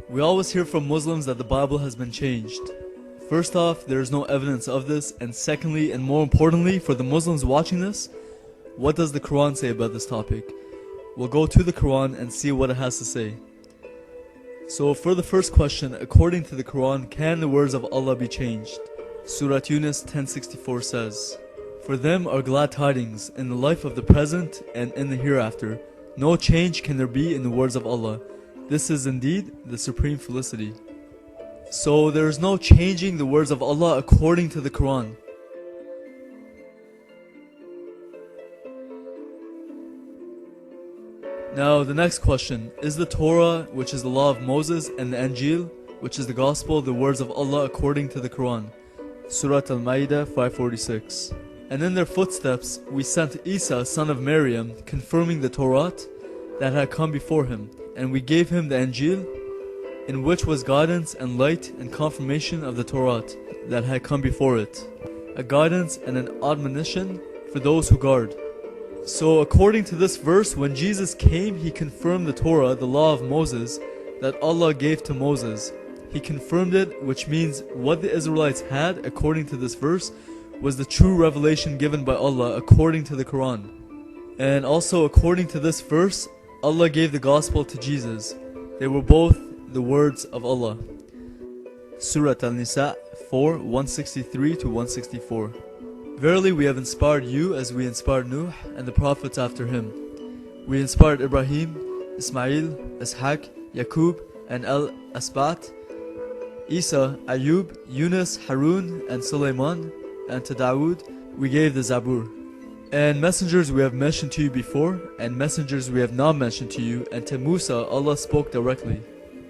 We always hear from Muslims that the Bible has been changed. First off, there is no evidence of this, and secondly, and more importantly, for the Muslims watching this, what does the Quran say about this topic? We'll go to the Quran and see what it has to say. So for the first question, according to the Quran, can the words of Allah be changed? Surah Yunus 10:64 says, "For them are glad tidings in the life of the present and in the hereafter. No change can there be in the words of Allah. This is indeed the supreme felicity." So there is no changing the words of Allah according to the Quran. Now the next question, is the Torah, which is the law of Moses, and the Injil, which is the gospel, the words of Allah according to the Quran? Surah Al-Ma'idah 5:46. "And in their footsteps we sent Isa son of Maryam, confirming the Torah that had come before him, and we gave him the Injil, in which was guidance and light and confirmation of the Torah that had come before it, a guidance and an admonition for those who guard." So according to this verse, when Jesus came, he confirmed the Torah, the law of Moses, that Allah gave to Moses. He confirmed it, which means what the Israelites had, according to this verse, was the true revelation given by Allah according to the Quran. And also according to this verse, Allah gave the gospel to Jesus. They were both the words of Allah. Surah Al-Nisa 4:163-164. "Verily we have inspired you as we inspired Nuh and the prophets after him. We inspired Ibrahim, Ismail, Ishaq, Yaqub, and Al-Asbat, Isa, Ayub, Yunus, Harun, and Sulaiman, and to Dawood we gave the Zabur. And messengers we have mentioned to you before, and messengers we have not mentioned to you, and to Musa Allah spoke directly."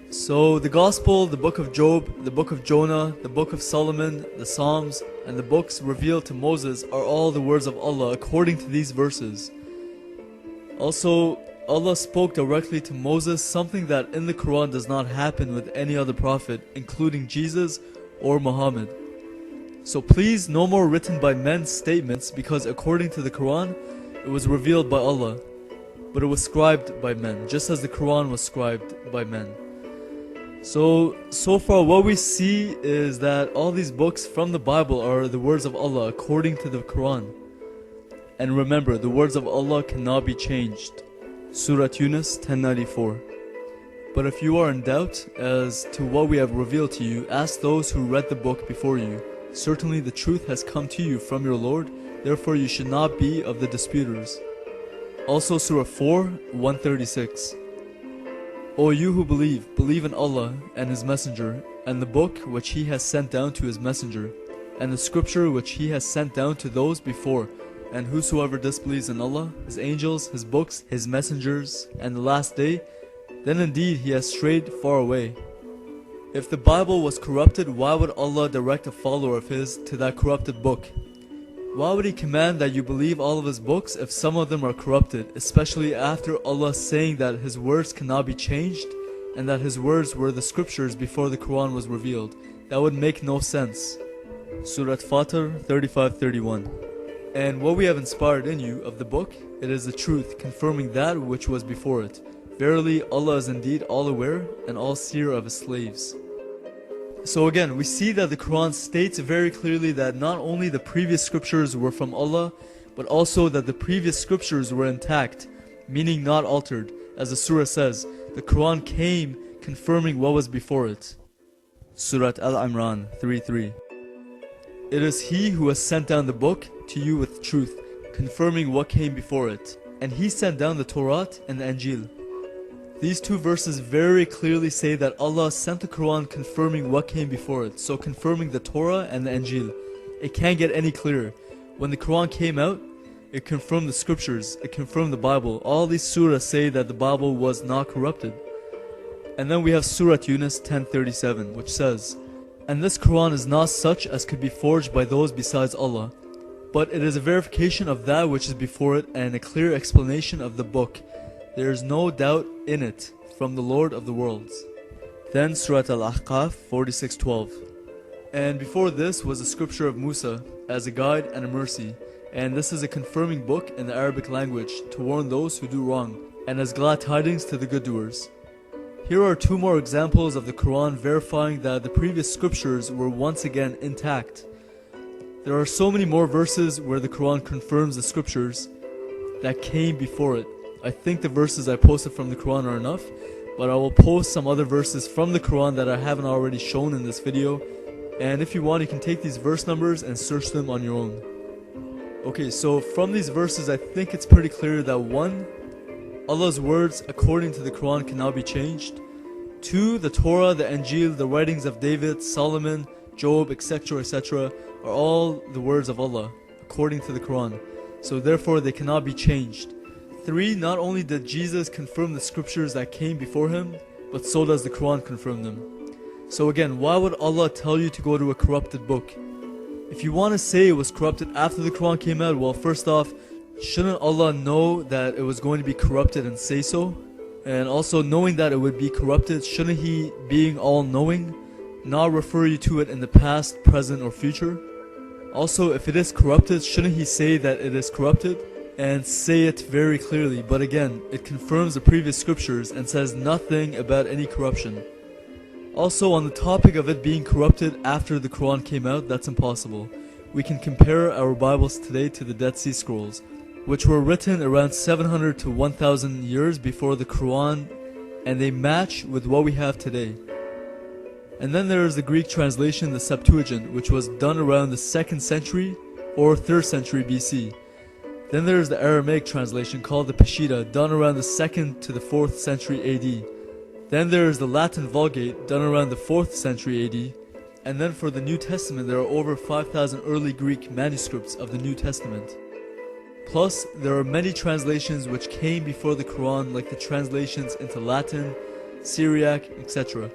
So the Gospel, the Book of Job, the Book of Jonah, the Book of Solomon, the Psalms, and the books revealed to Moses are all the words of Allah according to these verses. Also, Allah spoke directly to Moses, something that in the Quran does not happen with any other prophet, including Jesus or Muhammad. So please, no more written by men's statements, because according to the Quran, it was revealed by Allah, but it was scribed by men, just as the Quran was scribed by men. So far what we see is that all these books from the Bible are the words of Allah according to the Quran. And remember, the words of Allah cannot be changed. Surah Yunus 10:94. "But if you are in doubt as to what we have revealed to you, ask those who read the book before you. Certainly the truth has come to you from your Lord, therefore you should not be of the disputers." Also Surah 4:136. "O you who believe in Allah and His Messenger, and the book which He has sent down to His Messenger, and the scripture which He has sent down to those before, and whosoever disbelieves in Allah, His angels, His books, His messengers, and the last day, then indeed he has strayed far away." If the Bible was corrupted, why would Allah direct a follower of His to that corrupted book? Why would He command that you believe all of His books if some of them are corrupted, especially after Allah saying that His words cannot be changed and that His words were the scriptures before the Quran was revealed? That would make no sense. Surah Fatir 35:31. "And what we have inspired in you of the book, it is the truth, confirming that which was before it. Verily, Allah is indeed all aware and all seer of His slaves." So again, we see that the Quran states very clearly that not only the previous scriptures were from Allah, but also that the previous scriptures were intact, meaning not altered. As the surah says, the Quran came confirming what was before it. Surah Al-Imran 3:3. "It is He who has sent down the book to you with truth, confirming what came before it. And He sent down the Torah and the Injil." These two verses very clearly say that Allah sent the Quran confirming what came before it, so confirming the Torah and the Injil. It can't get any clearer. When the Quran came out, it confirmed the scriptures, it confirmed the Bible. All these surahs say that the Bible was not corrupted. And then we have Surah Yunus 10:37, which says, "And this Quran is not such as could be forged by those besides Allah, but it is a verification of that which is before it and a clear explanation of the book. There is no doubt in it from the Lord of the worlds." Then Surah Al-Ahqaf 46:12. "And before this was the scripture of Musa as a guide and a mercy, and this is a confirming book in the Arabic language to warn those who do wrong, and as glad tidings to the good doers. Here are two more examples of the Quran verifying that the previous scriptures were once again intact. There are so many more verses where the Quran confirms the scriptures that came before it. I think the verses I posted from the Quran are enough, but I will post some other verses from the Quran that I haven't already shown in this video, and if you want you can take these verse numbers and search them on your own. Okay, so from these verses I think it's pretty clear that 1. Allah's words according to the Quran cannot be changed. 2. The Torah, the Injil, the writings of David, Solomon, Job, etc., etc. are all the words of Allah according to the Quran, so therefore they cannot be changed. 3. Not only did Jesus confirm the scriptures that came before him, but so does the Quran confirm them. So again, why would Allah tell you to go to a corrupted book? If you want to say it was corrupted after the Quran came out, well, first off, shouldn't Allah know that it was going to be corrupted and say so? And also, knowing that it would be corrupted, shouldn't He, being all-knowing, not refer you to it in the past, present, or future? Also, if it is corrupted, shouldn't He say that it is corrupted? And say it very clearly, but again, it confirms the previous scriptures and says nothing about any corruption. Also, on the topic of it being corrupted after the Quran came out, that's impossible. We can compare our Bibles today to the Dead Sea Scrolls, which were written around 700 to 1000 years before the Quran, and they match with what we have today. And then there is the Greek translation, the Septuagint, which was done around the 2nd century or 3rd century BC. Then there is the Aramaic translation called the Peshitta, done around the 2nd to the 4th century AD. Then there is the Latin Vulgate, done around the 4th century AD. And then for the New Testament, there are over 5,000 early Greek manuscripts of the New Testament. Plus, there are many translations which came before the Quran, like the translations into Latin, Syriac, etc.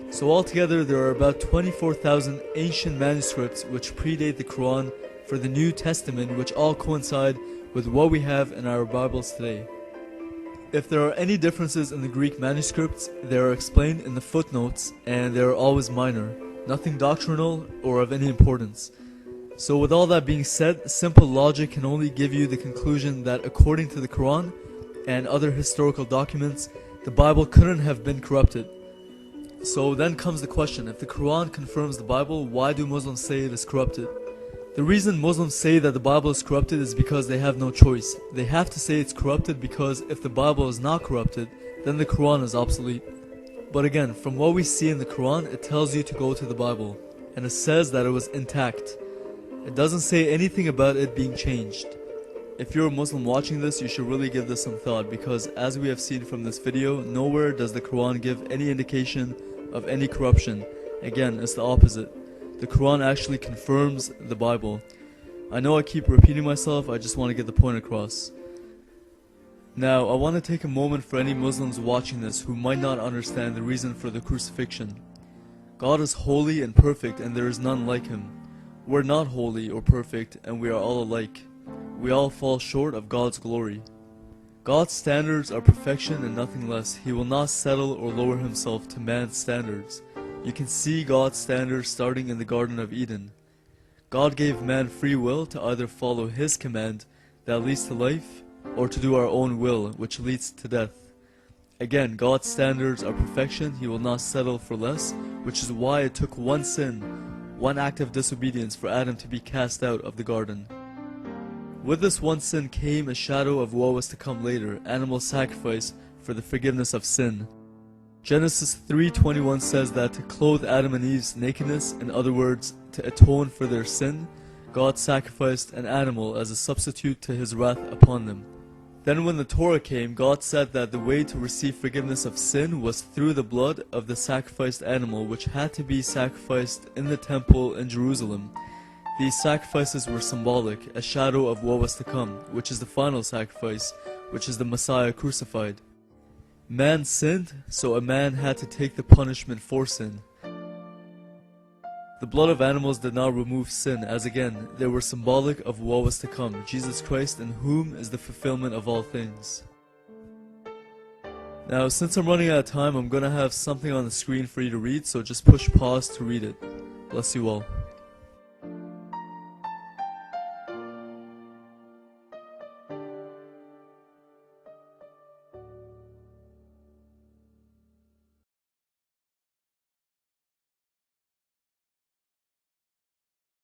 So altogether, there are about 24,000 ancient manuscripts which predate the Quran for the New Testament, which all coincide with what we have in our Bibles today. If there are any differences in the Greek manuscripts, they are explained in the footnotes, and they are always minor, nothing doctrinal or of any importance. So with all that being said, simple logic can only give you the conclusion that according to the Quran and other historical documents, the Bible couldn't have been corrupted. So then comes the question, if the Quran confirms the Bible, why do Muslims say it is corrupted? The reason Muslims say that the Bible is corrupted is because they have no choice. They have to say it's corrupted because if the Bible is not corrupted, then the Quran is obsolete. But again, from what we see in the Quran, it tells you to go to the Bible, and it says that it was intact. It doesn't say anything about it being changed. If you're a Muslim watching this, you should really give this some thought, because as we have seen from this video, nowhere does the Quran give any indication of any corruption. Again, it's the opposite. The Quran actually confirms the Bible. I know I keep repeating myself, I just want to get the point across. Now, I want to take a moment for any Muslims watching this who might not understand the reason for the crucifixion. God is holy and perfect, and there is none like Him. We're not holy or perfect, and we are all alike. We all fall short of God's glory. God's standards are perfection and nothing less. He will not settle or lower Himself to man's standards. You can see God's standards starting in the Garden of Eden. God gave man free will to either follow His command that leads to life, or to do our own will, which leads to death. Again, God's standards are perfection. He will not settle for less, which is why it took one sin, one act of disobedience for Adam to be cast out of the garden. With this one sin came a shadow of what was to come later, animal sacrifice for the forgiveness of sin. Genesis 3:21 says that to clothe Adam and Eve's nakedness, in other words, to atone for their sin, God sacrificed an animal as a substitute to His wrath upon them. Then when the Torah came, God said that the way to receive forgiveness of sin was through the blood of the sacrificed animal, which had to be sacrificed in the temple in Jerusalem. These sacrifices were symbolic, a shadow of what was to come, which is the final sacrifice, which is the Messiah crucified. Man sinned, so a man had to take the punishment for sin. The blood of animals did not remove sin, as again, they were symbolic of what was to come, Jesus Christ, in whom is the fulfillment of all things. Now, since I'm running out of time, I'm gonna have something on the screen for you to read, so just push pause to read it. Bless you all.